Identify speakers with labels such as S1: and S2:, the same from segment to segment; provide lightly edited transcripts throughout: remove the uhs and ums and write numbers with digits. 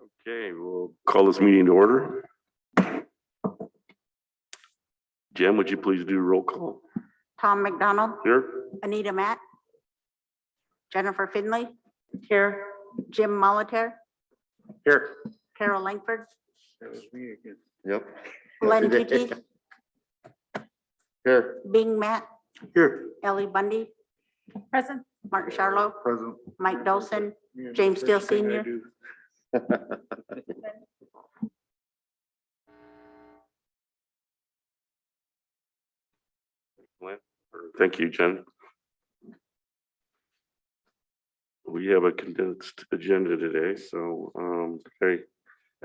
S1: Okay, we'll call this meeting to order. Jen, would you please do roll call?
S2: Tom McDonald,
S1: Here?
S2: Anita Matt, Jennifer Finley, here, Jim Molitor,
S1: Here.
S2: Carol Langford,
S1: That was me again. Yep.
S2: Glenn Kitty,
S1: Here.
S2: Bing Matt,
S1: Here.
S2: Ellie Bundy, present, Martin Charlo,
S1: Present.
S2: Mike Dolson, James Steele Senior. Thank you, Jen. We have a condensed agenda today, so okay.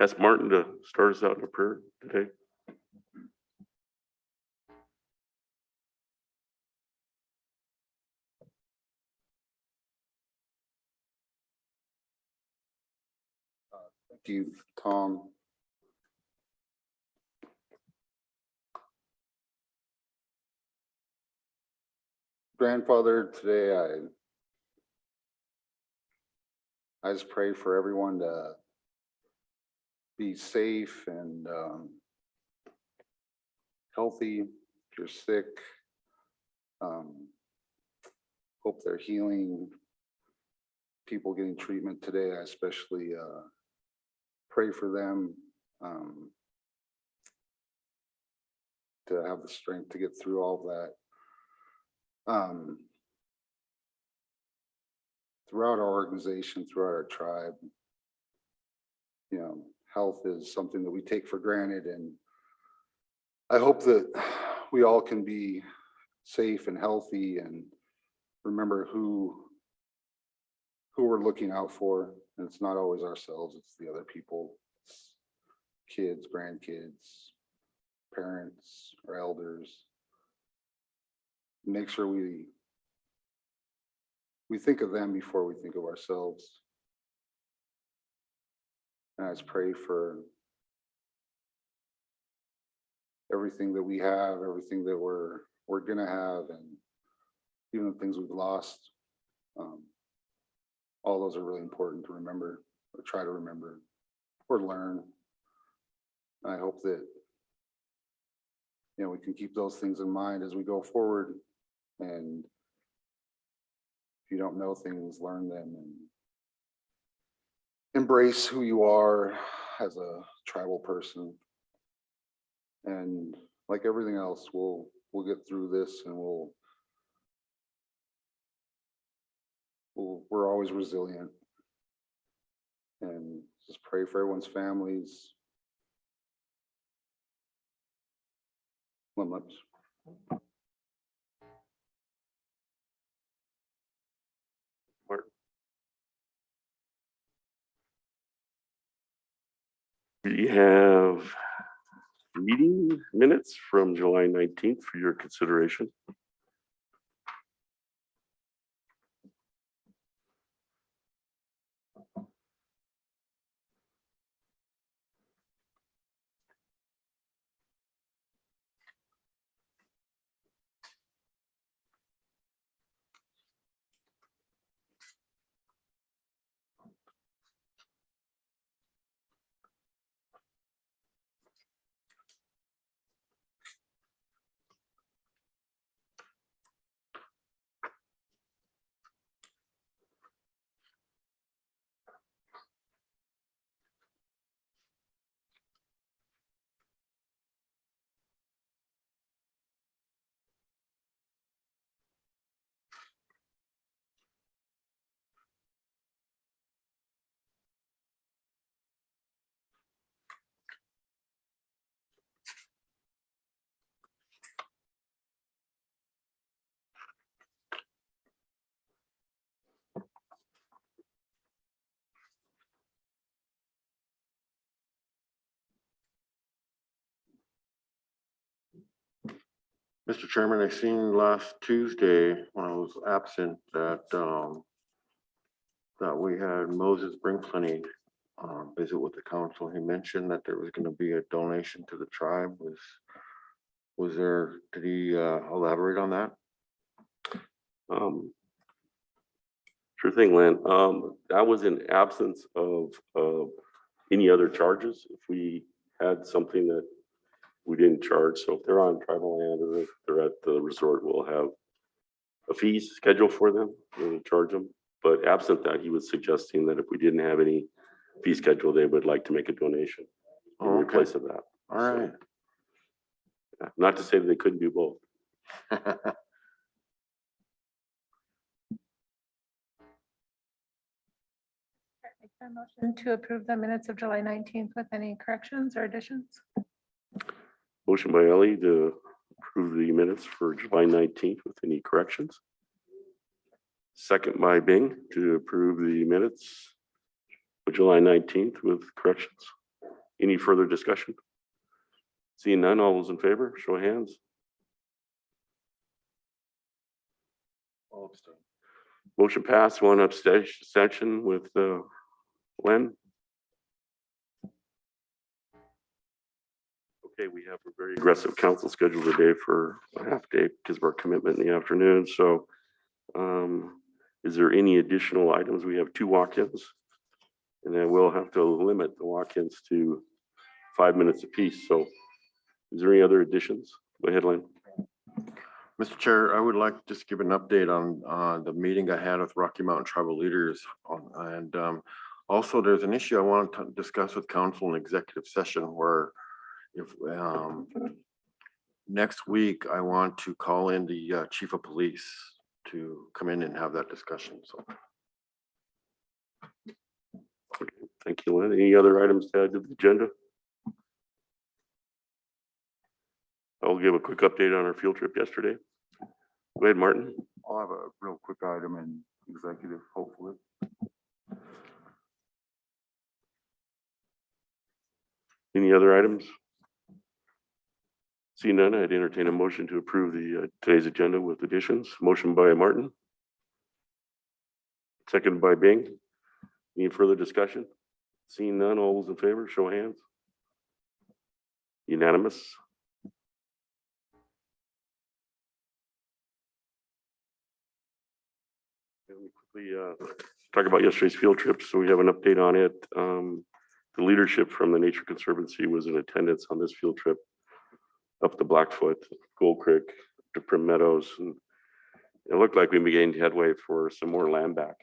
S2: Ask Martin to start us out in a prayer today.
S3: Thank you, Tom. Grandfather, today I just pray for everyone to be safe and healthy. If you're sick, hope they're healing. People getting treatment today, I especially pray for them to have the strength to get through all of that. Throughout our organization, throughout our tribe, health is something that we take for granted, and I hope that we all can be safe and healthy and remember who we're looking out for. And it's not always ourselves, it's the other people. It's kids, grandkids, parents, or elders. Make sure we think of them before we think of ourselves. And I just pray for everything that we have, everything that we're gonna have, and even the things we've lost. All those are really important to remember, or try to remember, or learn. I hope that we can keep those things in mind as we go forward. And if you don't know things, learn them and embrace who you are as a tribal person. And like everything else, we'll get through this, and we're always resilient. And just pray for everyone's families. Limits.
S1: We have meeting minutes from July 19th for your consideration.
S4: Mr. Chairman, I seen last Tuesday when I was absent that that we had Moses Brinkley visit with the council. He mentioned that there was going to be a donation to the tribe. Was there? Did he elaborate on that?
S1: Sure thing, Lynn. I was in absence of any other charges if we had something that we didn't charge. So if they're on tribal land or if they're at the resort, we'll have a fee schedule for them, we'll charge them. But absent that, he was suggesting that if we didn't have any fee schedule, they would like to make a donation in
S4: Oh, okay.
S1: place of that.
S4: All right.
S1: Not to say that they couldn't do both.
S5: Make a motion to approve the minutes of July 19th with any corrections or additions.
S1: Motion by Ellie to approve the minutes for July 19th with any corrections. Second by Bing to approve the minutes for July 19th with corrections. Any further discussion? Seeing none, all those in favor, show of hands. Motion passed, one abstention with Len. Okay, we have a very aggressive council schedule today for a half day because of our commitment in the afternoon. So is there any additional items? We have 2 walk-ins, and then we'll have to limit the walk-ins to 5 minutes apiece. So is there any other additions? Go ahead, Len.
S4: Mr. Chair, I would like to just give an update on the meeting I had with Rocky Mountain tribal leaders. Also there's an issue I want to discuss with council in executive session where if next week I want to call in the chief of police to come in and have that discussion. So
S1: Thank you, Len. Any other items to add to the agenda? I'll give a quick update on our field trip yesterday. Go ahead, Martin.
S3: I'll have a real quick item in executive, hopefully.
S1: Any other items? See none, I'd entertain a motion to approve the today's agenda with additions. Motion by Martin. Second by Bing. Any further discussion? Seeing none, all those in favor, show of hands. Unanimous. Let me quickly talk about yesterday's field trip. So we have an update on it. The leadership from the Nature Conservancy was in attendance on this field trip up the Blackfoot, Gold Creek, to Prim Meadows, and it looked like we gained headway for some more land back.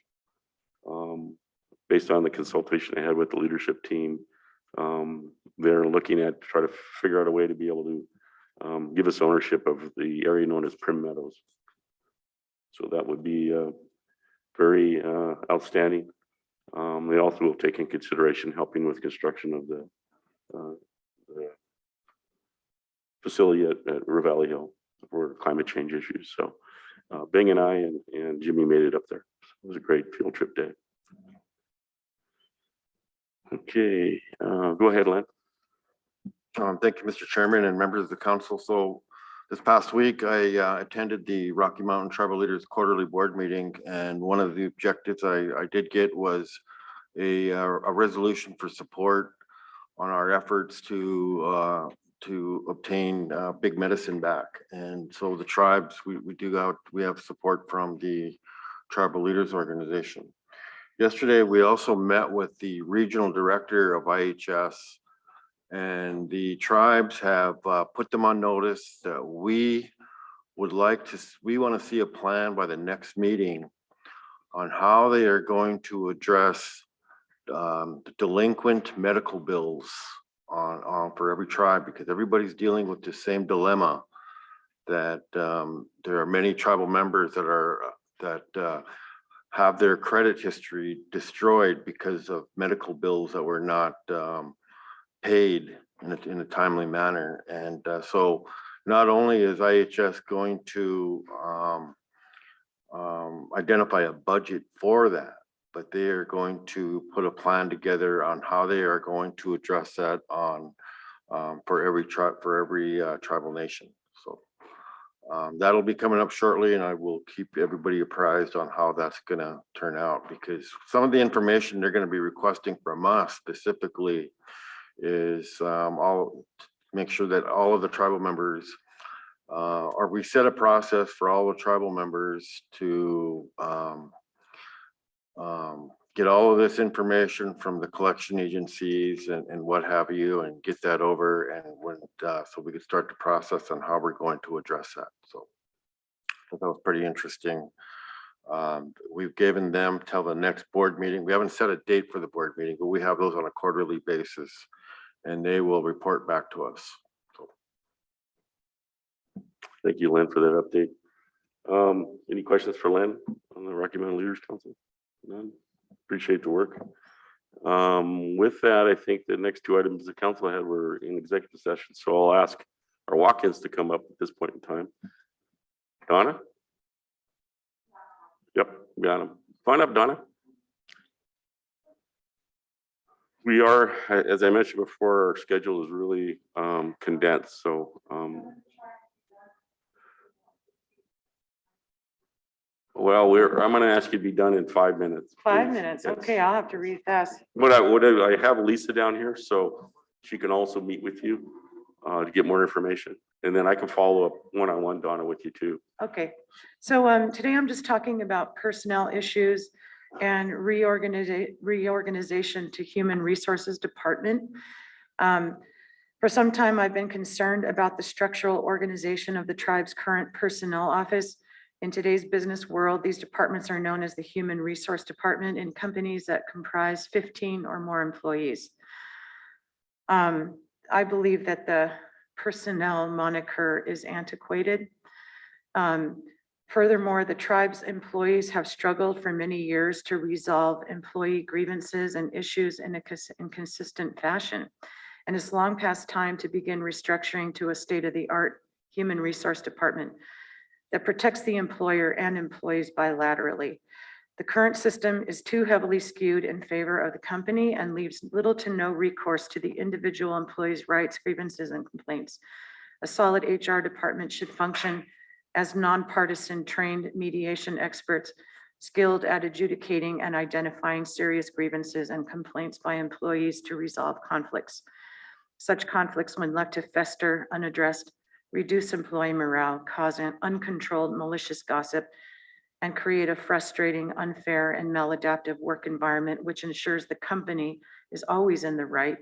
S1: Based on the consultation I had with the leadership team, they're looking at try to figure out a way to be able to give us ownership of the area known as Prim Meadows. So that would be very outstanding. They also will take in consideration helping with construction of the facility at Ravalli Hill for climate change issues. So Bing and I and Jimmy made it up there. It was a great field trip day. Okay, go ahead, Len.
S4: thank you, Mr. Chairman and members of the council. So this past week, I attended the Rocky Mountain Tribal Leaders Quarterly Board Meeting, and one of the objectives I did get was a resolution for support on our efforts to obtain big medicine back. And so the tribes, we have support from the Tribal Leaders Organization. Yesterday, we also met with the regional director of IHS, and the tribes have put them on notice that we want to see a plan by the next meeting on how they are going to address the delinquent medical bills on for every tribe, because everybody's dealing with the same dilemma that there are many tribal members that have their credit history destroyed because of medical bills that were not paid in a timely manner. And so not only is IHS going to identify a budget for that, but they are going to put a plan together on how they are going to address that for every tribal nation. So that'll be coming up shortly, and I will keep everybody apprised on how that's going to turn out, because some of the information they're going to be requesting from us specifically is make sure that all of the tribal members or we set a process for all the tribal members to get all of this information from the collection agencies and what have you, and get that over, and when, so we could start the process on how we're going to address that. So I thought that was pretty interesting. We've given them till the next board meeting. We haven't set a date for the board meeting, but we have those on a quarterly basis, and they will report back to us. So
S2: Thank you, Lynn, for that update. Any questions for Lynn on the Rocky Mountain Leaders Council? None? Appreciate the work. With that, I think the next two items the council had were in executive session, so I'll ask our walk-ins to come up at this point in time. Donna? Yep, got him. Fine up, Donna. We are, as I mentioned before, our schedule is really condensed, so well, I'm gonna ask you to be done in 5 minutes.
S6: 5
S2: please.
S6: minutes,
S2: Yes.
S6: okay, I'll have to read fast.
S2: I have Lisa down here, so she can also meet with you to get more information. And then I can follow up one-on-one, Donna, with you too.
S6: Okay, so today I'm just talking about personnel issues and reorganization to Human Resources Department. For some time, I've been concerned about the structural organization of the tribe's current personnel office. In today's business world, these departments are known as the Human Resource Department in companies that comprise 15 or more employees. I believe that the personnel moniker is antiquated. Furthermore, the tribe's employees have struggled for many years to resolve employee grievances and issues in a consistent fashion. And it's long past time to begin restructuring to a state-of-the-art human resource department that protects the employer and employees bilaterally. The current system is too heavily skewed in favor of the company and leaves little to no recourse to the individual employees' rights, grievances, and complaints. A solid HR department should function as nonpartisan trained mediation experts skilled at adjudicating and identifying serious grievances and complaints by employees to resolve conflicts. Such conflicts, when left to fester unaddressed, reduce employee morale, cause an uncontrolled malicious gossip, and create a frustrating, unfair, and maladaptive work environment, which ensures the company is always in the right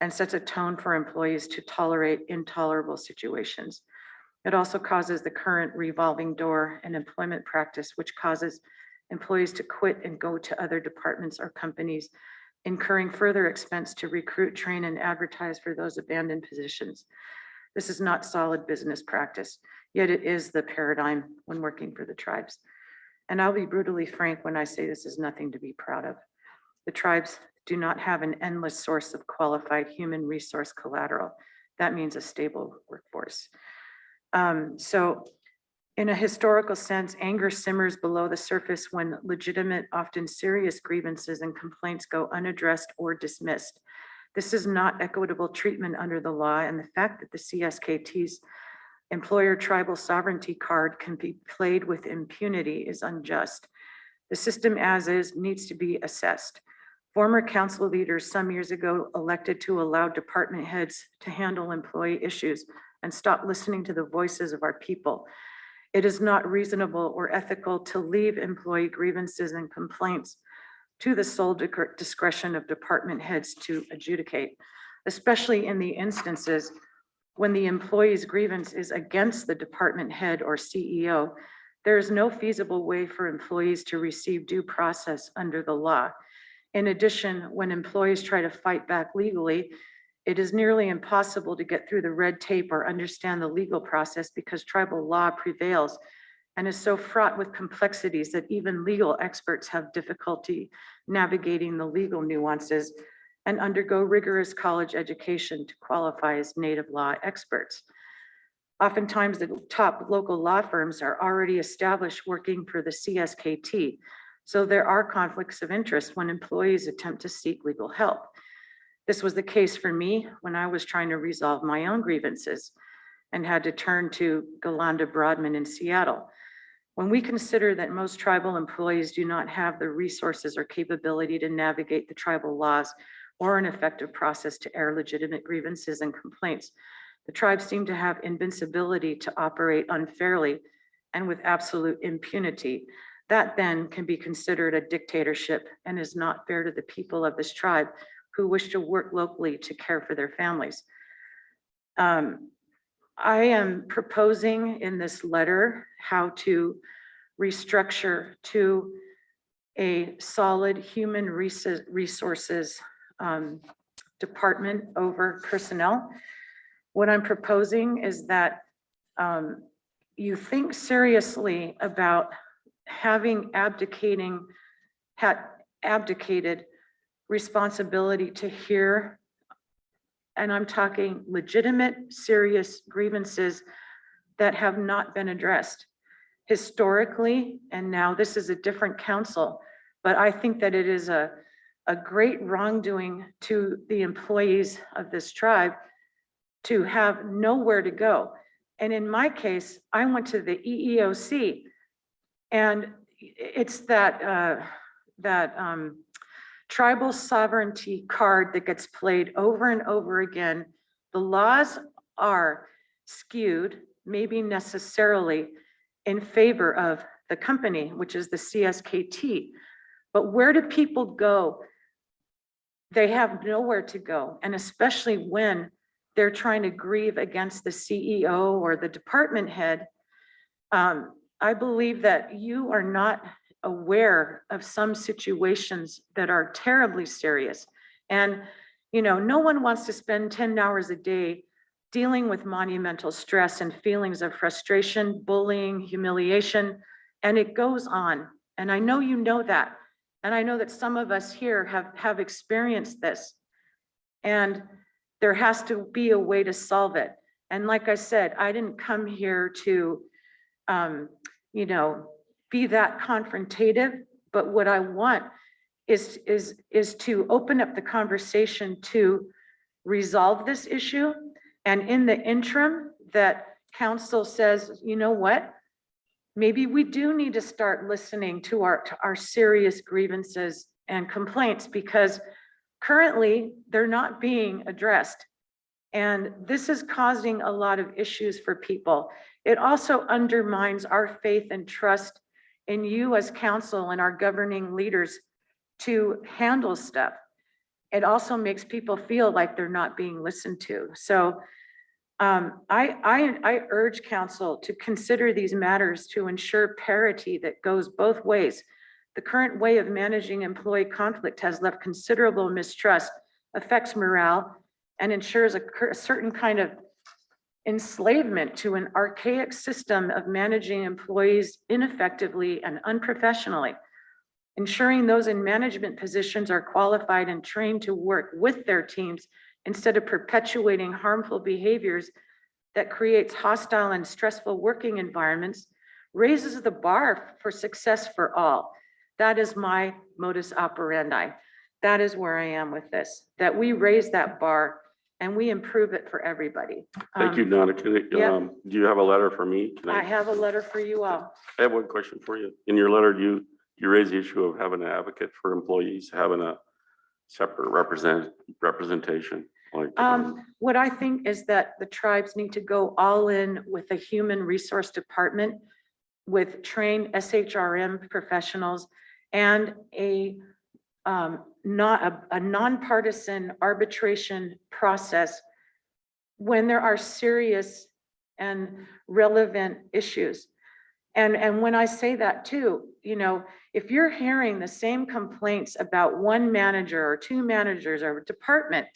S6: and sets a tone for employees to tolerate intolerable situations. It also causes the current revolving door and employment practice, which causes employees to quit and go to other departments or companies, incurring further expense to recruit, train, and advertise for those abandoned positions. This is not solid business practice, yet it is the paradigm when working for the tribes. And I'll be brutally frank when I say this is nothing to be proud of. The tribes do not have an endless source of qualified human resource collateral. That means a stable workforce. So in a historical sense, anger simmers below the surface when legitimate, often serious grievances and complaints go unaddressed or dismissed. This is not equitable treatment under the law, and the fact that the CSKT's employer tribal sovereignty card can be played with impunity is unjust. The system as is needs to be assessed. Former council leaders some years ago elected to allow department heads to handle employee issues and stop listening to the voices of our people. It is not reasonable or ethical to leave employee grievances and complaints to the sole discretion of department heads to adjudicate, especially in the instances when the employee's grievance is against the department head or CEO. There is no feasible way for employees to receive due process under the law. In addition, when employees try to fight back legally, it is nearly impossible to get through the red tape or understand the legal process because tribal law prevails and is so fraught with complexities that even legal experts have difficulty navigating the legal nuances and undergo rigorous college education to qualify as native law experts. Oftentimes, the top local law firms are already established working for the CSKT, so there are conflicts of interest when employees attempt to seek legal help. This was the case for me when I was trying to resolve my own grievances and had to turn to Galanda Broadman in Seattle. When we consider that most tribal employees do not have the resources or capability to navigate the tribal laws or an effective process to air legitimate grievances and complaints, the tribes seem to have invincibility to operate unfairly and with absolute impunity. that then can be considered a dictatorship and is not fair to the people of this tribe who wish to work locally to care for their families. I am proposing in this letter how to restructure to a solid human resources department over personnel. What I'm proposing is that you think seriously about having abdicated responsibility to hear, and I'm talking legitimate, serious grievances that have not been addressed historically, and now this is a different council, but I think that it is a great wrongdoing to the employees of this tribe to have nowhere to go. And in my case, I went to the EEOC, and it's that tribal sovereignty card that gets played over and over again. The laws are skewed, maybe necessarily in favor of the company, which is the CSKT. But where do people go? They have nowhere to go. And especially when they're trying to grieve against the CEO or the department head. I believe that you are not aware of some situations that are terribly serious. And, you know, no one wants to spend 10 hours a day dealing with monumental stress and feelings of frustration, bullying, humiliation, and it goes on. And I know you know that. And I know that some of us here have experienced this. And there has to be a way to solve it. And like I said, I didn't come here to, you know, be that confrontative, but what I want is to open up the conversation to resolve this issue. And in the interim, that council says, you know what? Maybe we do need to start listening to our serious grievances and complaints, because currently they're not being addressed. And this is causing a lot of issues for people. It also undermines our faith and trust in you as council and our governing leaders to handle stuff. It also makes people feel like they're not being listened to. So I urge council to consider these matters to ensure parity that goes both ways. The current way of managing employee conflict has left considerable mistrust, affects morale, and ensures a certain kind of enslavement to an archaic system of managing employees ineffectively and unprofessionally. Ensuring those in management positions are qualified and trained to work with their teams instead of perpetuating harmful behaviors that creates hostile and stressful working environments raises the bar for success for all. That is my modus operandi. That is where I am with this, that we raise that bar and we improve it for everybody.
S1: Thank you, Donna. Do you have a letter for me?
S6: I have a letter for you all.
S1: I have one question for you. In your letter, you raise the issue of having an advocate for employees, having a separate representation. Like,
S6: what I think is that the tribes need to go all in with a human resource department with trained SHRM professionals and a nonpartisan arbitration process when there are serious and relevant issues. And when I say that too, you know, if you're hearing the same complaints about one manager or two managers or department,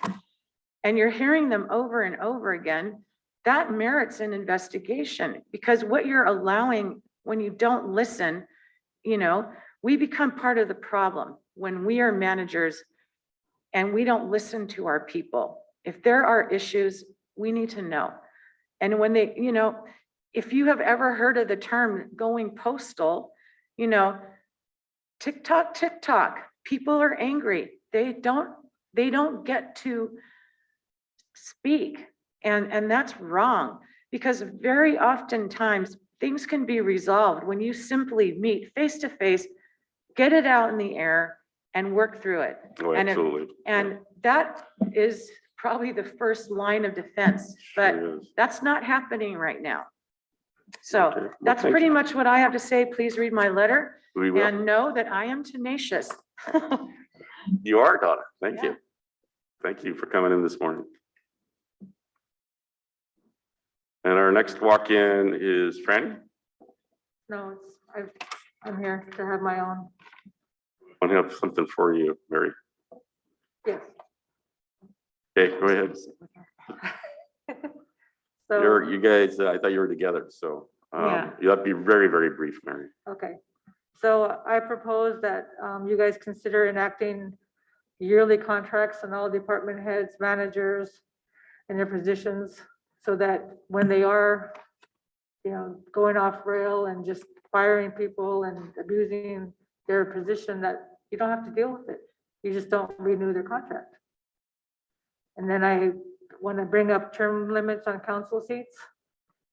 S6: and you're hearing them over and over again, that merits an investigation, because what you're allowing when you don't listen, you know, we become part of the problem when we are managers and we don't listen to our people. If there are issues, we need to know. And when they, you know, if you have ever heard of the term going postal, you know, TikTok, people are angry. They don't get to speak. And that's wrong, because very oftentimes things can be resolved when you simply meet face to face, get it out in the air and work through it.
S1: oh, absolutely.
S6: And that is probably the first line of defense, but
S1: Sure is.
S6: that's not happening right now. So
S1: Okay. Well,
S6: that's
S1: thank
S6: pretty
S1: you.
S6: much what I have to say. Please read my letter
S1: We will.
S6: and know that I am tenacious.
S1: You are, Donna. Thank
S6: Yeah.
S1: you. Thank you for coming in this morning. And our next walk-in is Franny.
S5: No, I'm here to have my own.
S1: I have something for you, Mary.
S5: Yes.
S1: Okay, go ahead.
S5: So,
S1: You guys, I thought you were together, so
S6: Yeah.
S1: you have to be very, very brief, Mary.
S5: okay. So I propose that you guys consider enacting yearly contracts on all department heads, managers, and their positions, so that when they are, going off rail and just firing people and abusing their position, that you don't have to deal with it. You just don't renew their contract. And then I want to bring up term limits on council seats,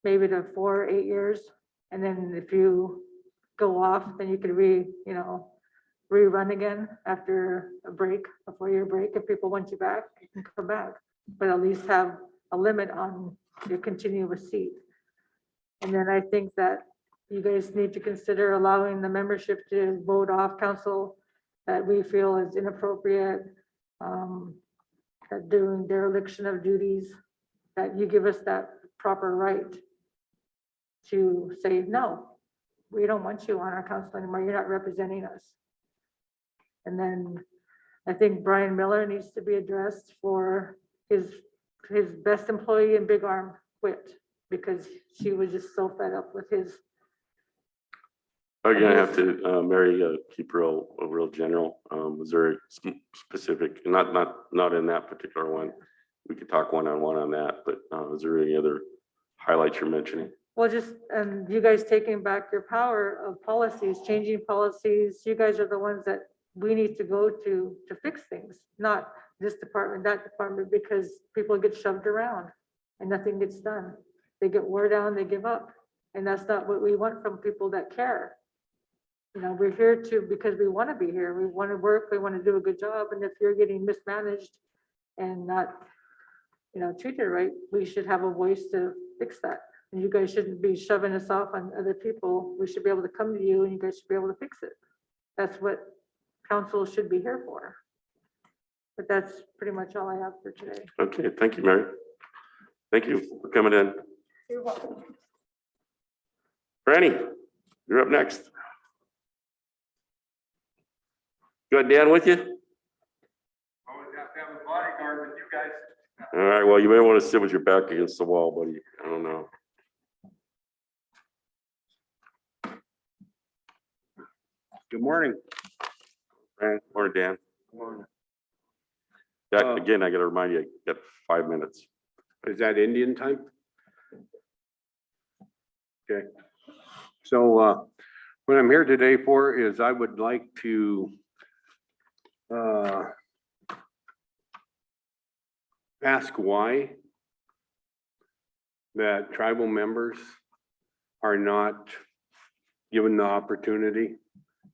S5: maybe to 4 or 8 years. And then if you go off, then you could rerun again after a break, a 4-year break. If people want you back, you can come back, but at least have a limit on your continuous seat. And then I think that you guys need to consider allowing the membership to vote off council that we feel is inappropriate, that doing dereliction of duties, that you give us that proper right to say, no, we don't want you on our council anymore. You're not representing us. And then I think Brian Miller needs to be addressed for his best employee in Big Arm quit because she was just so fed up with his.
S1: I'm gonna have to, Mary, keep real general. Was there a specific, not in that particular one? We could talk one-on-one on that, but is there any other highlights you're mentioning?
S5: Well, just, and you guys taking back your power of policies, changing policies, you guys are the ones that we need to go to fix things, not this department, that department, because people get shoved around and nothing gets done. They get wore down, they give up. And that's not what we want from people that care. We're here because we want to be here. We want to work, we want to do a good job. And if you're getting mismanaged and not, treated right, we should have a voice to fix that. And you guys shouldn't be shoving us off on other people. We should be able to come to you and you guys should be able to fix it. That's what council should be here for. But that's pretty much all I have for today.
S1: Okay, thank you, Mary. Thank you for coming in.
S5: You're welcome.
S1: Franny, you're up next. You got Dan with you?
S7: Always have to have a bodyguard with you guys.
S1: All right, well, you may want to sit with your back against the wall, buddy. I don't know.
S7: Good morning.
S1: Morning, Dan.
S7: Morning.
S1: Again, I gotta remind you, you got 5 minutes.
S7: Is that Indian time? Okay. So what I'm here today for is I would like to ask why that tribal members are not given the opportunity,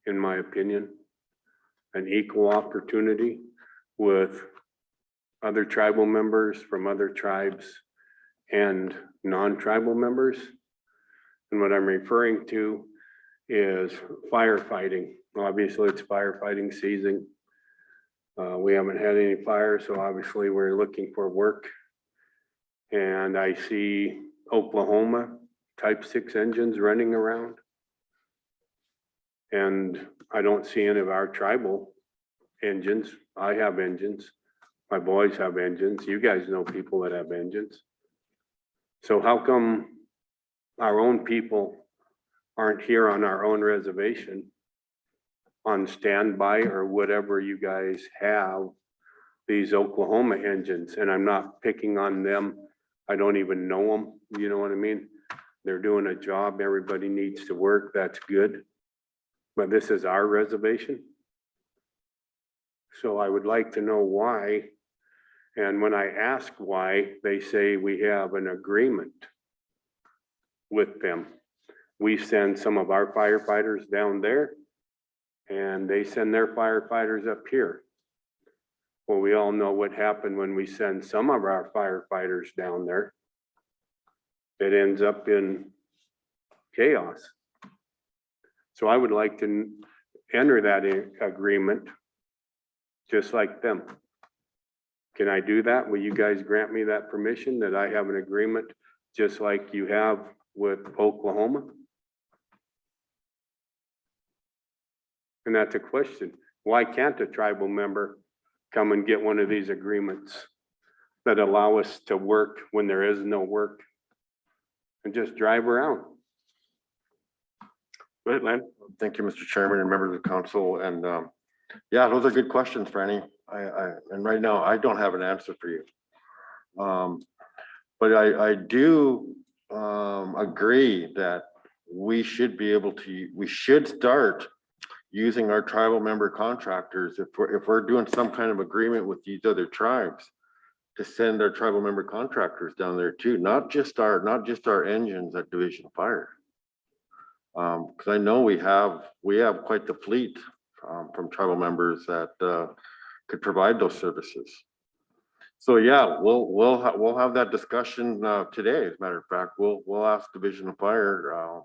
S7: in my opinion, an equal opportunity with other tribal members from other tribes and non-tribal members. And what I'm referring to is firefighting. Obviously, it's firefighting season. We haven't had any fires, so obviously we're looking for work. And I see Oklahoma Type 6 engines running around. And I don't see any of our tribal engines. I have engines. My boys have engines. You guys know people that have engines. So how come our own people aren't here on our own reservation on standby or whatever you guys have these Oklahoma engines? And I'm not picking on them. I don't even know them. You know what I mean? They're doing a job. Everybody needs to work. That's good. But this is our reservation. So I would like to know why. And when I ask why, they say we have an agreement with them. We send some of our firefighters down there and they send their firefighters up here. Well, we all know what happened when we send some of our firefighters down there. It ends up in chaos. So I would like to enter that agreement just like them. Can I do that? Will you guys grant me that permission that I have an agreement just like you have with Oklahoma? And that's a question. Why can't a tribal member come and get one of these agreements that allow us to work when there is no work and just drive around?
S1: Go ahead, Len.
S4: Thank you, Mr. Chairman and members of the council. And yeah, those are good questions, Franny. And right now I don't have an answer for you. But I do agree that we should start using our tribal member contractors if we're doing some kind of agreement with these other tribes to send our tribal member contractors down there too, not just our engines at Division Fire. Because I know we have quite the fleet from tribal members that could provide those services. So yeah, we'll have that discussion today. As a matter of fact, we'll ask Division of Fire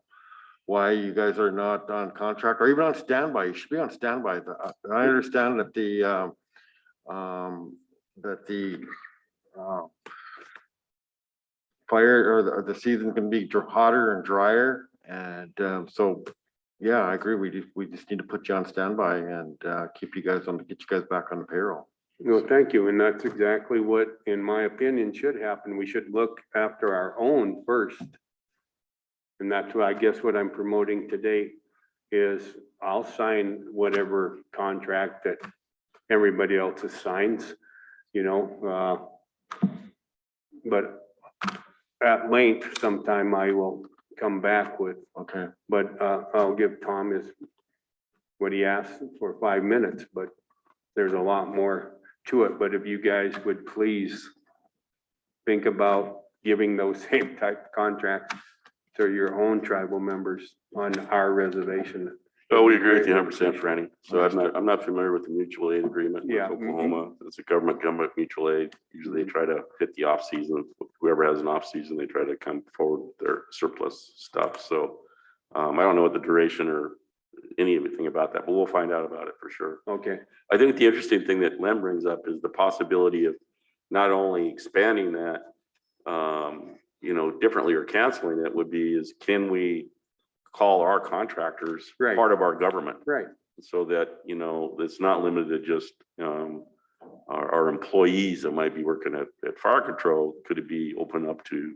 S4: why you guys are not on contract or even on standby. You should be on standby. I understand that the fire or the season can be hotter and drier, and so yeah, I agree. We just need to put you on standby and get you guys back on the payroll.
S7: Well, thank you. And that's exactly what, in my opinion, should happen. We should look after our own first. And that's why I guess what I'm promoting today is I'll sign whatever contract that everybody else signs, you know, but at length sometime I will come back with.
S4: Okay.
S7: But I'll give Tom what he asked for 5 minutes, but there's a lot more to it. But if you guys would please think about giving those same type of contracts to your own tribal members on our reservation.
S1: Oh, we agree with you 100%, Franny. So I'm not familiar with the mutual aid agreement with
S7: Yeah.
S1: Oklahoma. It's a government mutual aid. Usually they try to hit the off season. Whoever has an off season, they try to come forward with their surplus stuff. So I don't know what the duration or anything about that, but we'll find out about it for sure.
S7: Okay,
S1: I think the interesting thing that Len brings up is the possibility of not only expanding that, differently or canceling it is can we call our contractors
S7: Right.
S1: part of our government?
S7: right.
S1: So that, it's not limited to just our employees that might be working at fire control. Could it be open up to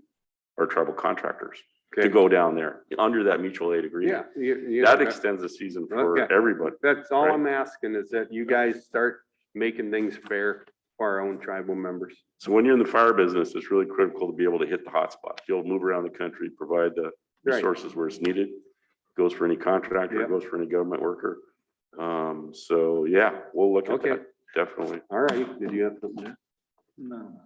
S1: our tribal contractors to
S7: Okay.
S1: go down there under that mutual aid agreement?
S7: Yeah.
S1: That extends the season for
S7: Okay.
S1: everybody.
S7: That's all
S1: Right.
S7: I'm asking is that you guys start making things fair for our own tribal members.
S1: So when you're in the fire business, it's really critical to be able to hit the hot spots. You'll move around the country, provide the
S7: Right.
S1: resources where it's needed. Goes for any contractor,
S7: Yep.
S1: goes for any government worker. So yeah, we'll look at
S7: Okay.
S1: that, definitely.
S7: All right, did you have something? No.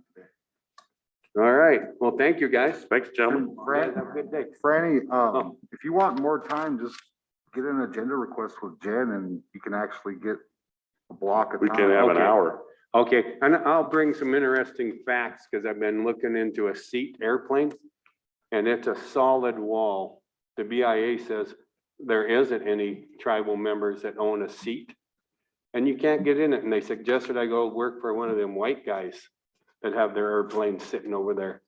S7: All right, well, thank you, guys.
S1: Thanks, gentlemen.
S3: Fran-
S7: Have a good day.
S3: Franny,
S7: Oh.
S3: if you want more time, just get an agenda request with Jen and you can actually get a block of
S1: We
S3: time.
S1: can have an
S7: Okay.
S1: hour.
S7: Okay, and I'll bring some interesting facts because I've been looking into a seat airplane and it's a solid wall. The BIA says there isn't any tribal members that own a seat and you can't get in it. And they suggested I go work for one of them white guys that have their airplane sitting over there.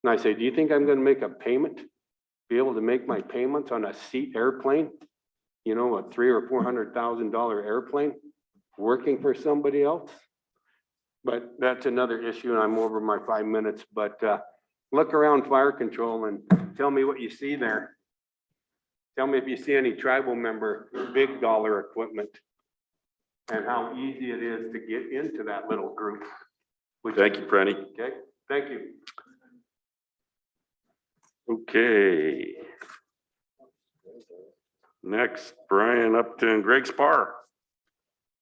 S7: And I say, do you think I'm gonna make a payment? Be able to make my payments on a seat airplane? You know, a $300,000 or $400,000 airplane? Working for somebody else. But that's another issue and I'm over my 5 minutes, but look around fire control and tell me what you see there. Tell me if you see any tribal member, big dollar equipment. And how easy it is to get into that little group.
S1: Thank you, Franny.
S7: Okay, thank you.
S1: Okay. Next, Brian Upton, Greg Spar.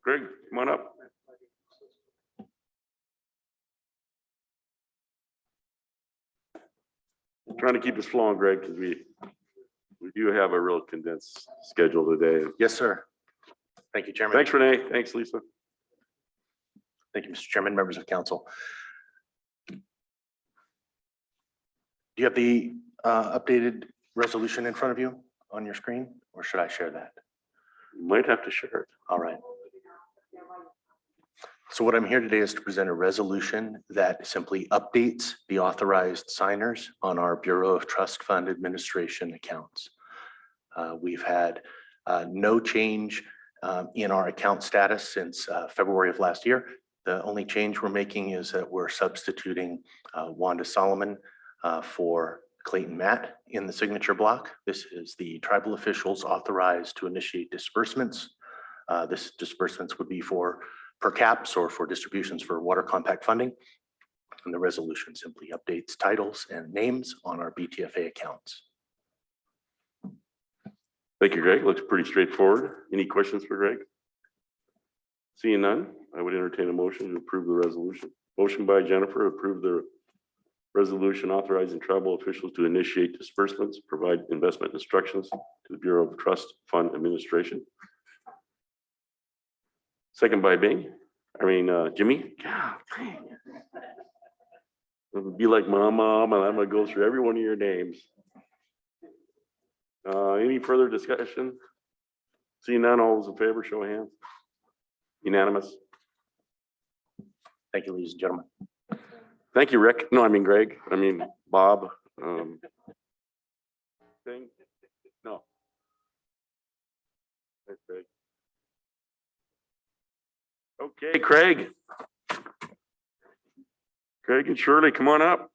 S1: Greg, come on up. Trying to keep us flowing, Greg, because we do have a real condensed schedule today.
S8: Yes, sir. Thank you, Chairman.
S1: Thanks, Renee. Thanks, Lisa.
S8: Thank you, Mr. Chairman, members of council. Do you have the updated resolution in front of you on your screen, or should I share that?
S2: Might have to share it.
S8: All right. So what I'm here today is to present a resolution that simply updates the authorized signers on our Bureau of Trust Fund Administration accounts. We've had no change in our account status since February of last year. The only change we're making is that we're substituting Wanda Solomon for Clayton Matt in the signature block. This is the tribal officials authorized to initiate disbursements. This disbursements would be for per caps or for distributions for water compact funding. And the resolution simply updates titles and names on our BTFA accounts.
S2: Thank you, Greg. Looks pretty straightforward. Any questions for Greg? Seeing none, I would entertain a motion to approve the resolution. Motion by Jennifer, approve the resolution authorizing tribal officials to initiate disbursements, provide investment instructions to the Bureau of Trust Fund Administration. Second by Jimmy. God, dang. It would be like my mom, and I'm gonna go through every one of your names. Any further discussion? Seeing none, all those in favor, show of hands. Unanimous.
S8: Thank you, ladies and gentlemen.
S2: Thank you, Rick. No, I mean Greg. I mean Bob. Thing? No. Thanks, Greg. Okay, Craig. Craig and Shirley, come on up.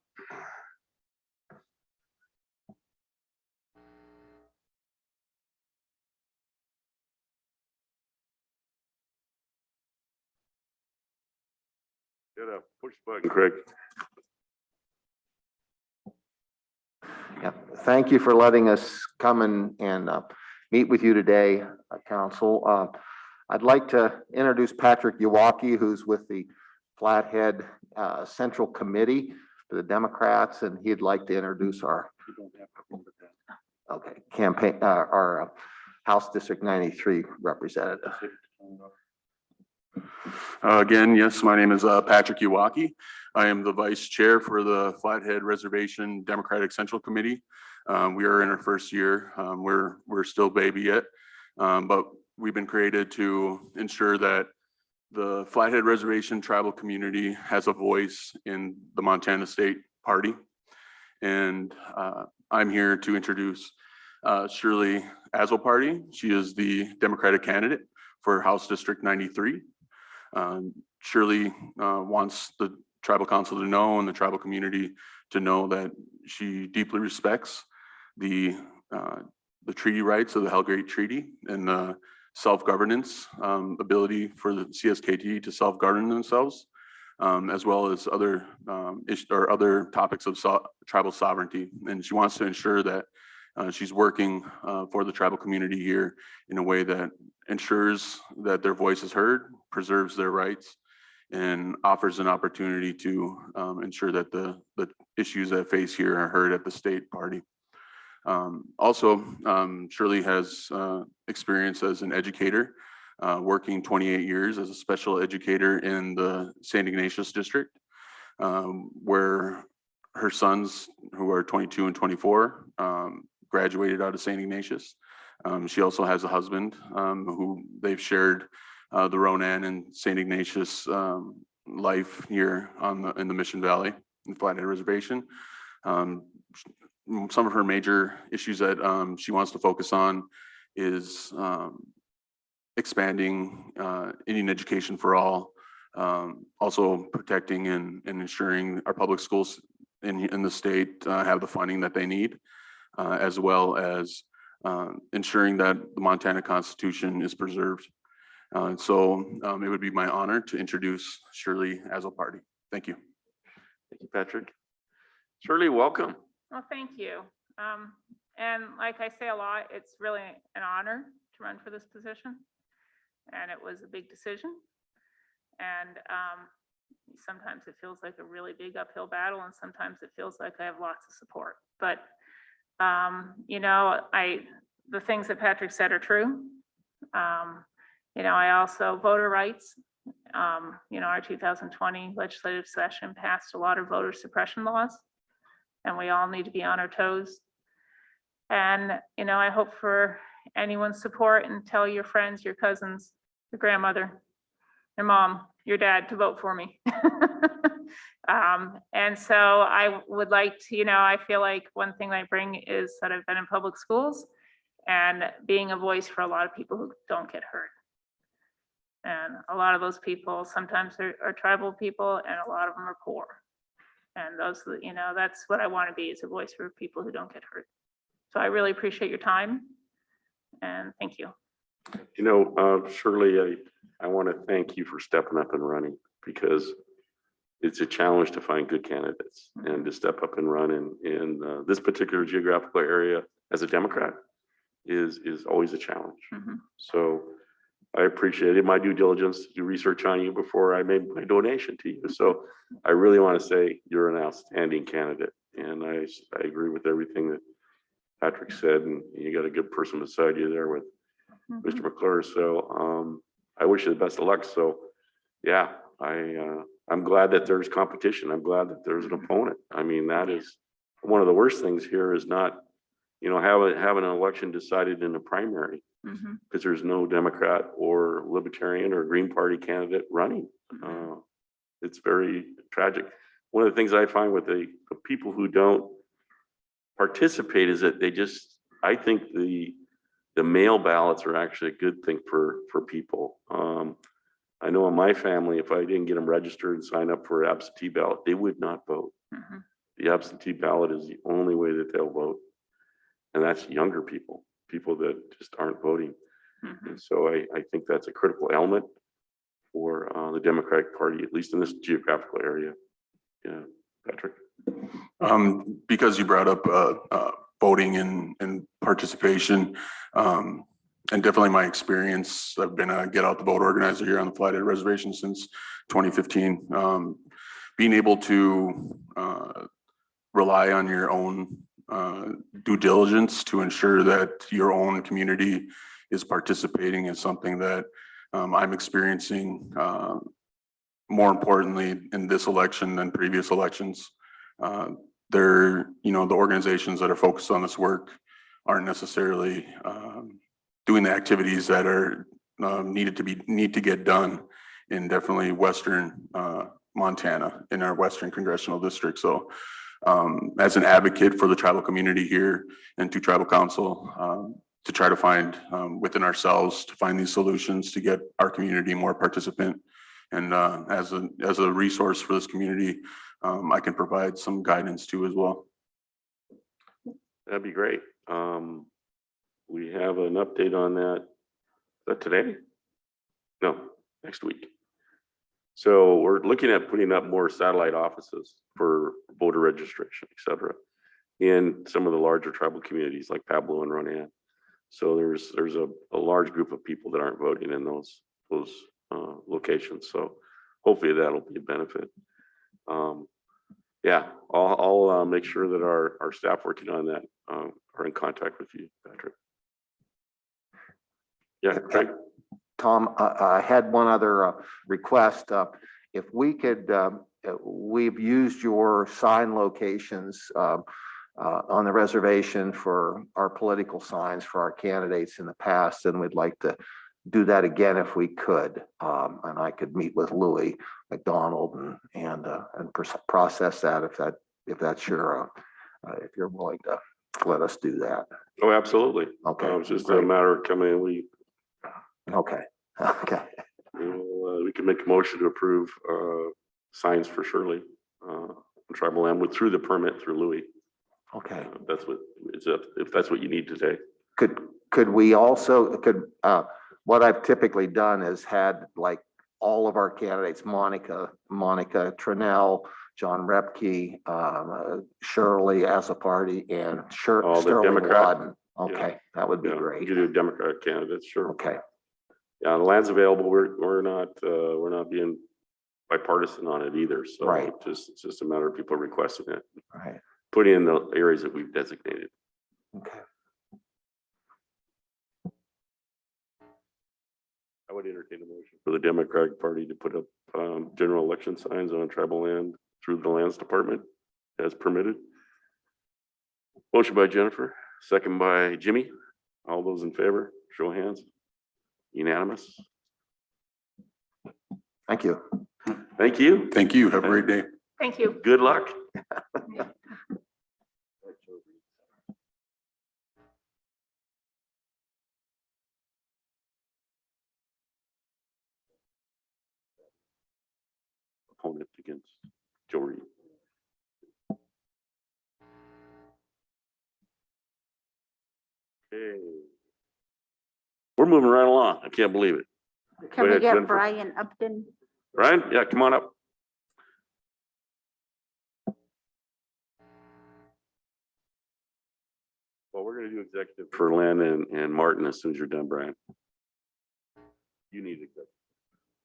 S2: Get a push button, Craig.
S9: Yeah, thank you for letting us come and meet with you today, Council. I'd like to introduce Patrick Uwaki, who's with the Flathead Central Committee for the Democrats, and he'd like to introduce our campaign, our House District 93 representative.
S10: Again, yes, my name is Patrick Uwaki. I am the vice chair for the Flathead Reservation Democratic Central Committee. We are in our first year. We're still baby yet, but we've been created to ensure that the Flathead Reservation tribal community has a voice in the Montana State Party. And I'm here to introduce Shirley Azzopardi. She is the Democratic candidate for House District 93. Shirley wants the tribal council to know and the tribal community to know that she deeply respects the treaty rights of the Hellgate Treaty and the self-governance ability for the CSKT to self-govern themselves, as well as other topics of tribal sovereignty. And she wants to ensure that she's working for the tribal community here in a way that ensures that their voice is heard, preserves their rights, and offers an opportunity to ensure that the issues that face here are heard at the state party. Also, Shirley has experience as an educator, working 28 years as a special educator in the St. Ignatius district, where her sons, who are 22 and 24, graduated out of St. Ignatius. She also has a husband who they've shared the Ronan and St. Ignatius life here in the Mission Valley in Flathead Reservation. Some of her major issues that she wants to focus on is expanding Indian education for all, also protecting and ensuring our public schools in the state have the funding that they need, as well as ensuring that the Montana Constitution is preserved. So it would be my honor to introduce Shirley Azzopardi. Thank you.
S2: Thank you, Patrick. Shirley, welcome.
S11: Well, thank you. And like I say a lot, it's really an honor to run for this position. And it was a big decision. And sometimes it feels like a really big uphill battle, and sometimes it feels like I have lots of support. But you know, the things that Patrick said are true. You know, I also voter rights. You know, our 2020 legislative session passed a lot of voter suppression laws, and we all need to be on our toes. And, I hope for anyone's support, and tell your friends, your cousins, your grandmother, your mom, your dad to vote for me. And so I would like to, I feel like one thing I bring is that I've been in public schools and being a voice for a lot of people who don't get hurt. And a lot of those people sometimes are tribal people, and a lot of them are poor. And those, that's what I want to be, is a voice for people who don't get hurt. So I really appreciate your time, and thank you.
S2: Shirley, I want to thank you for stepping up and running, because it's a challenge to find good candidates, and to step up and run in this particular geographical area as a Democrat is always a challenge. So I appreciated my due diligence to do research on you before I made my donation to you. So I really want to say you're an outstanding candidate, and I agree with everything that Patrick said, and you got a good person beside you there with Mr. McClure. So I wish you the best of luck. So yeah, I'm glad that there's competition. I'm glad that there's an opponent. I mean, that is one of the worst things here, is not, have an election decided in a primary, because there's no Democrat or Libertarian or Green Party candidate running. It's very tragic. One of the things I find with the people who don't participate is that I think the mail ballots are actually a good thing for people. I know in my family, if I didn't get them registered and sign up for an absentee ballot, they would not vote. The absentee ballot is the only way that they'll vote. And that's younger people that just aren't voting. And so I think that's a critical element for the Democratic Party, at least in this geographical area. Yeah, Patrick.
S10: Because you brought up voting and participation, and definitely my experience, I've been a get out the vote organizer here on the Flathead Reservation since 2015. Being able to rely on your own due diligence to ensure that your own community is participating is something that I'm experiencing more importantly in this election than previous elections. The organizations that are focused on this work aren't necessarily doing the activities that are need to get done in definitely Western Montana, in our Western Congressional District. So as an advocate for the tribal community here and to Tribal Council, to try to find within ourselves to find these solutions to get our community more participant. And as a resource for this community, I can provide some guidance too as well.
S2: That'd be great. We have an update on that. Is that today? No, next week. So we're looking at putting up more satellite offices for voter registration, et cetera, in some of the larger tribal communities like Pablo and Ronan. So there's a large group of people that aren't voting in those locations. So hopefully that'll be a benefit. Yeah, I'll make sure that our staff working on that are in contact with you, Patrick. Yeah, Craig.
S9: Tom, I had one other request. If we could, we've used your sign locations on the reservation for our political signs for our candidates in the past, and we'd like to do that again if we could. And I could meet with Louis McDonald and process that if that's your if you're willing to let us do that.
S2: Oh, absolutely.
S9: Okay.
S2: It's just a matter of coming in.
S9: Okay. Okay.
S2: We can make a motion to approve signs for Shirley on tribal land through the permit through Louis.
S9: Okay.
S2: That's what it's if that's what you need today.
S9: Could we also what I've typically done is had like all of our candidates, Monica Trinnell, John Repke, Shirley Asaparty, and Sterling
S2: Democrat.
S9: Wadden. Okay, that would be great.
S2: You do Democratic candidates, sure.
S9: Okay.
S2: Yeah, the land's available. We're not being bipartisan on it either. So
S9: Right.
S2: It's just a matter of people requesting it.
S9: Right.
S2: Put in the areas that we've designated.
S9: Okay.
S2: I would entertain a motion for the Democratic Party to put up general election signs on tribal land through the lands department as permitted. Motion by Jennifer, second by Jimmy. All those in favor, show of hands. Unanimous.
S9: Thank you.
S2: Thank you.
S10: Thank you. Have a great day.
S11: Thank you.
S2: Good luck. Opponent against Joe Reed. Okay. We're moving right along. I can't believe it. Go
S12: Can we
S2: ahead,
S12: get
S2: Jennifer.
S12: Brian Upton?
S2: Brian, yeah, come on up. Well, we're gonna do executive for Len and Martin as soon as you're done, Brian. You need executive.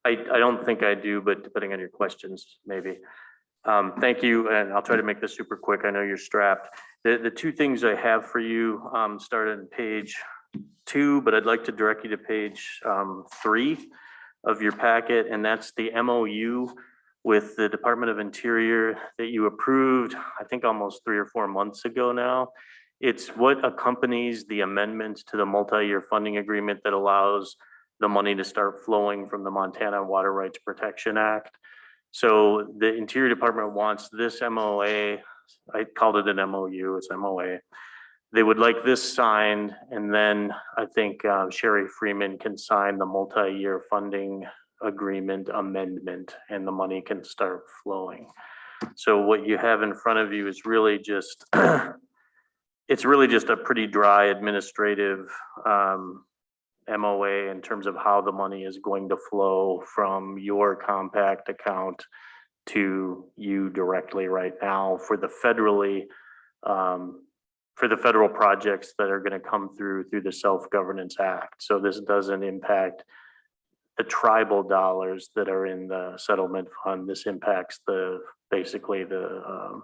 S13: I don't think I do, but depending on your questions, maybe. Thank you, and I'll try to make this super quick. I know you're strapped. The two things I have for you, start on page 2, but I'd like to direct you to page 3 of your packet, and that's the MOU with the Department of Interior that you approved, I think almost 3 or 4 months ago now. It's what accompanies the amendment to the multi-year funding agreement that allows the money to start flowing from the Montana Water Rights Protection Act. So the Interior Department wants this MOA, I called it an MOU, it's MOA. They would like this signed, and then I think Sherry Freeman can sign the multi-year funding agreement amendment, and the money can start flowing. So what you have in front of you is really just, it's really just a pretty dry administrative MOA in terms of how the money is going to flow from your compact account to you directly right now for the federally, for the federal projects that are going to come through the Self-Governance Act. So this doesn't impact the tribal dollars that are in the settlement fund. This impacts basically the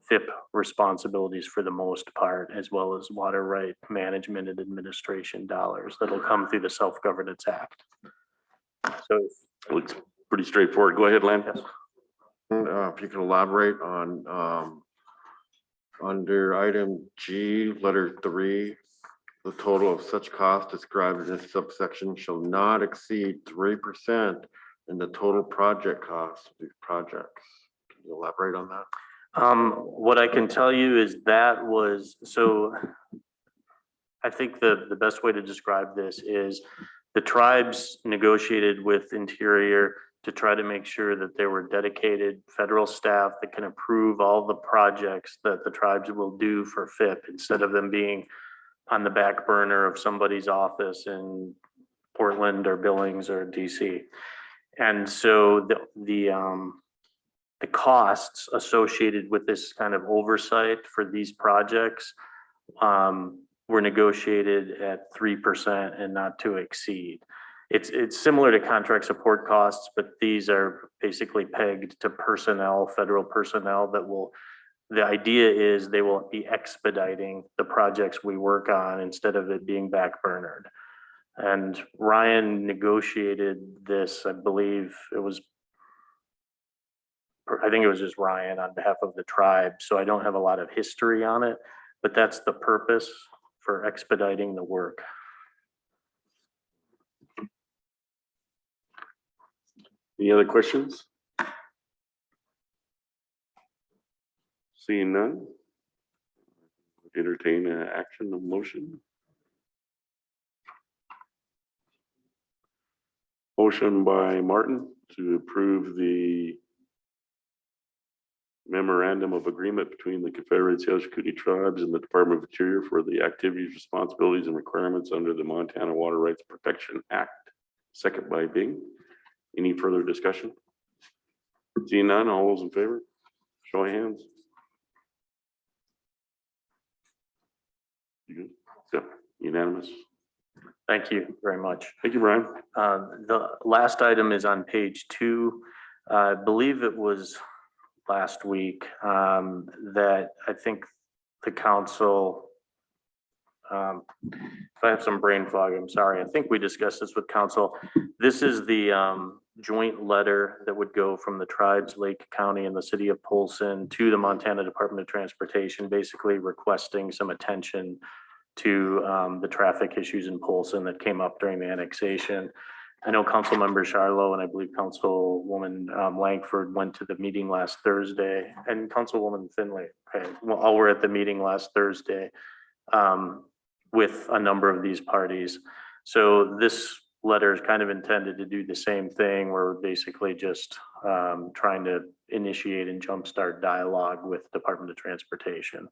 S13: FIP responsibilities for the most part, as well as water right management and administration dollars that'll come through the Self-Governance Act. So
S2: Looks pretty straightforward. Go ahead, Len.
S13: yes.
S4: If you could elaborate on, under item G, letter 3, the total of such cost described in this subsection shall not exceed 3% in the total project cost of these projects. Can you elaborate on that?
S13: What I can tell you is that was, so I think the best way to describe this is the tribes negotiated with Interior to try to make sure that there were dedicated federal staff that can approve all the projects that the tribes will do for FIP instead of them being on the back burner of somebody's office in Portland or Billings or DC. And so the costs associated with this kind of oversight for these projects were negotiated at 3% and not to exceed. It's similar to contract support costs, but these are basically pegged to personnel, federal personnel that will, the idea is they will be expediting the projects we work on instead of it being backburnered. And Ryan negotiated this, I believe it was, I think it was just Ryan on behalf of the tribe. So I don't have a lot of history on it, but that's the purpose for expediting the work.
S2: Any other questions? Seeing none. Entertain an action, a motion. Motion by Martin to approve the memorandum of agreement between the Confederated CSKT tribes and the Department of Interior for the activities, responsibilities, and requirements under the Montana Water Rights Protection Act. Second by Bing. Any further discussion? Seeing none, all those in favor, show of hands. You good? Yeah, unanimous.
S13: Thank you very much.
S2: Thank you, Brian.
S13: The last item is on page 2. I believe it was last week that I think the council, if I have some brain fog, I'm sorry. I think we discussed this with council. This is the joint letter that would go from the tribes, Lake County and the city of Polson to the Montana Department of Transportation, basically requesting some attention to the traffic issues in Polson that came up during the annexation. I know Councilmember Charlo and I believe Councilwoman Langford went to the meeting last Thursday, and Councilwoman Finley. Okay, well, all were at the meeting last Thursday with a number of these parties. So this letter is kind of intended to do the same thing. We're basically just trying to initiate and jumpstart dialogue with Department of Transportation.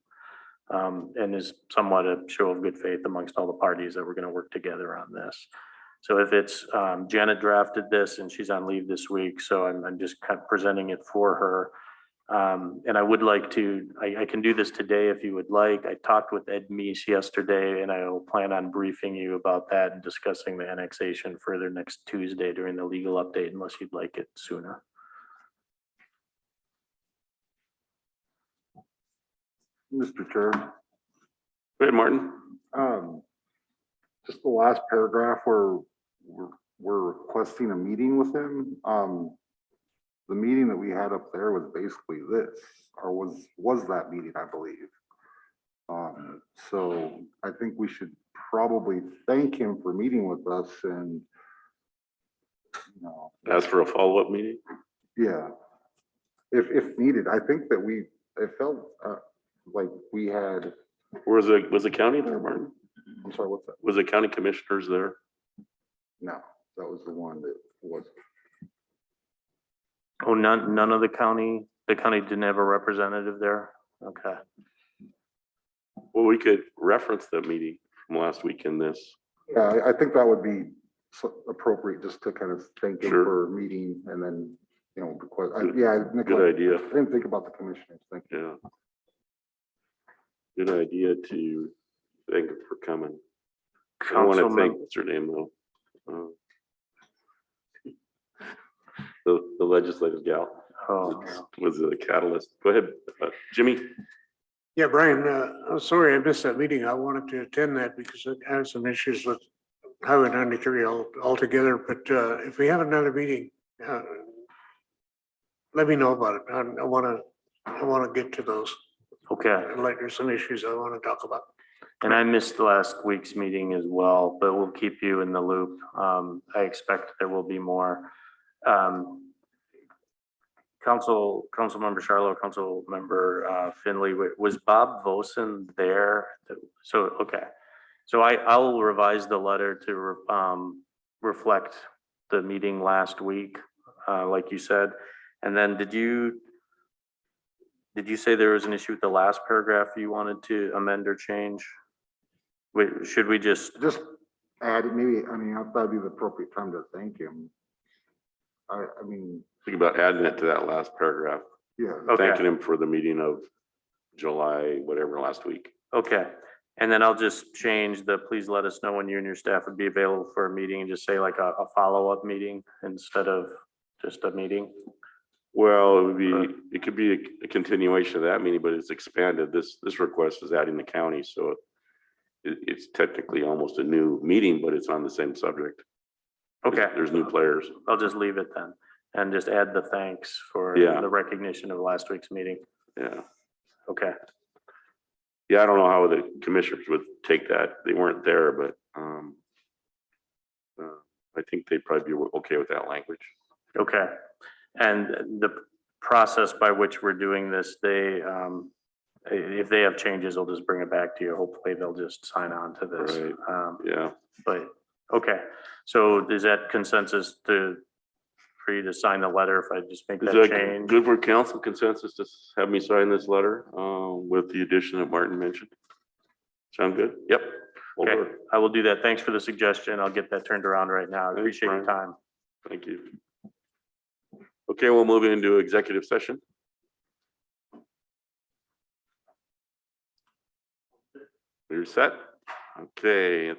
S13: And is somewhat a show of good faith amongst all the parties that we're going to work together on this. So if it's, Janet drafted this and she's on leave this week, so I'm just kind of presenting it for her. And I would like to, I can do this today if you would like. I talked with Ed Meese yesterday and I will plan on briefing you about that and discussing the annexation further next Tuesday during the legal update, unless you'd like it sooner.
S3: Mr. Chair,
S2: Go ahead, Martin.
S3: just the last paragraph where we're requesting a meeting with him. The meeting that we had up there was basically this, or was that meeting, I believe. So I think we should probably thank him for meeting with us and, you know,
S2: Ask for a follow-up meeting.
S3: yeah, if needed. I think that it felt like we had,
S2: Was the county there, Martin?
S3: I'm sorry, what's that?
S2: Was the county commissioners there?
S3: No, that was the one that was,
S13: Oh, none of the county didn't have a representative there? Okay.
S2: Well, we could reference that meeting from last week in this.
S3: yeah, I think that would be appropriate just to kind of thank him
S2: Sure.
S3: for meeting and then, you know, because,
S2: Good- Good idea,
S3: I didn't think about the commissioners. Thank you.
S2: yeah. Good idea to thank him for coming. I want to thank, what's her name though? The legislative gal
S13: Oh,
S2: was the catalyst. Go ahead, Jimmy.
S12: Yeah, Brian, I'm sorry I missed that meeting. I wanted to attend that because I had some issues with Highway 93 altogether, but if we have another meeting, let me know about it. I want to get to those.
S13: okay.
S12: Like there's some issues I want to talk about.
S13: And I missed last week's meeting as well, but we'll keep you in the loop. I expect there will be more. Councilmember Charlo, Councilmember Finley, was Bob Vosen there? So, okay. So I'll revise the letter to reflect the meeting last week, like you said. And then did you say there was an issue with the last paragraph you wanted to amend or change? Wait, should we just
S3: Add, maybe, I mean, that'd be the appropriate time to thank him. I mean,
S2: Think about adding it to that last paragraph,
S3: yeah,
S13: Okay.
S2: thanking him for the meeting of July, whatever, last week.
S13: Okay, and then I'll just change the, please let us know when you and your staff would be available for a meeting and just say like a follow-up meeting instead of just a meeting.
S2: Well, it could be a continuation of that meeting, but it's expanded. This request is adding the county, so it's technically almost a new meeting, but it's on the same subject.
S13: Okay,
S2: There's new players.
S13: I'll just leave it then and just add the thanks for
S2: Yeah.
S13: the recognition of last week's meeting.
S2: Yeah.
S13: Okay,
S2: Yeah, I don't know how the commissioners would take that. They weren't there, but I think they'd probably be okay with that language.
S13: okay. And the process by which we're doing this, if they have changes, I'll just bring it back to you. Hopefully they'll just sign on to this.
S2: Right. Yeah.
S13: But, okay, so is that consensus for you to sign the letter if I just make
S2: Is
S13: that
S2: that
S13: change?
S2: good for council consensus to have me sign this letter with the addition that Martin mentioned? Sound good? Yep. We'll do
S13: Okay,
S2: it.
S13: I will do that. Thanks for the suggestion. I'll get that turned around right now. I
S2: Thanks,
S13: appreciate your
S2: Brian.
S13: time.
S2: Thank you. Okay, we'll move into executive session. You're set? Okay.